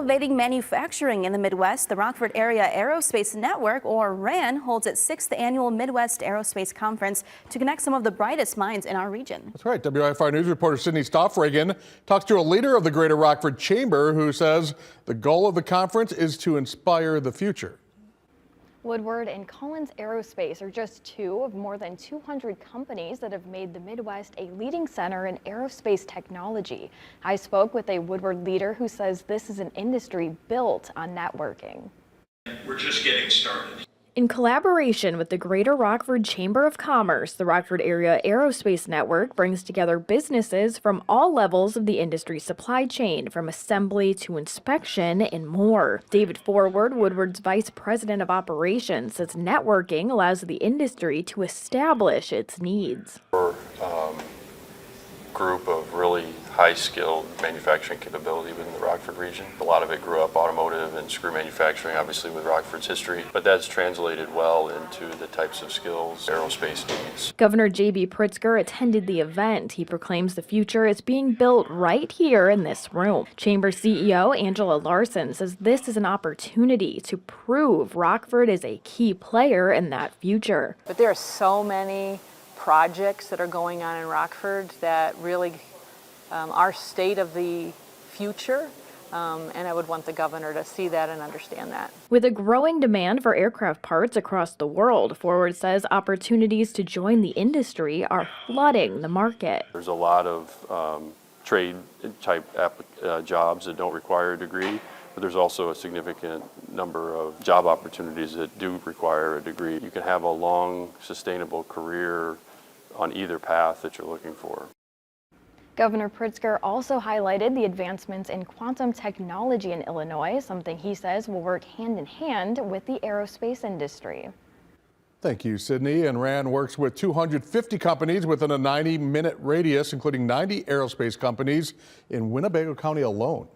Elevating manufacturing in the Midwest, the Rockford Area Aerospace Network, or RAN, holds its 6th annual Midwest Aerospace Conference to connect some of the brightest minds in our region. That's right. WIFR News reporter Sydney Stoffregan talks to a leader of the Greater Rockford Chamber who says the goal of the conference is to inspire the future. Woodward and Collins Aerospace are just two of more than 200 companies that have made the Midwest a leading center in aerospace technology. I spoke with a Woodward leader who says this is an industry built on networking. We're just getting started. In collaboration with the Greater Rockford Chamber of Commerce, the Rockford Area Aerospace Network brings together businesses from all levels of the industry supply chain, from assembly to inspection and more. David Forward, Woodward's Vice President of Operations, says networking allows the industry to establish its needs. We're a group of really high-skilled manufacturing capability within the Rockford region. A lot of it grew up automotive and screw manufacturing, obviously with Rockford's history, but that's translated well into the types of skills aerospace needs. Governor J.B. Pritzker attended the event. He proclaims the future is being built right here in this room. Chamber CEO Angela Larson says this is an opportunity to prove Rockford is a key player in that future. But there are so many projects that are going on in Rockford that really are state of the future, and I would want the governor to see that and understand that. With a growing demand for aircraft parts across the world, Forward says opportunities to join the industry are flooding the market. There's a lot of trade type jobs that don't require a degree, but there's also a significant number of job opportunities that do require a degree. You can have a long, sustainable career on either path that you're looking for. Governor Pritzker also highlighted the advancements in quantum technology in Illinois, something he says will work hand in hand with the aerospace industry. Thank you, Sydney. And RAN works with 250 companies within a 90-minute radius, including 90 aerospace companies in Winnebago County alone.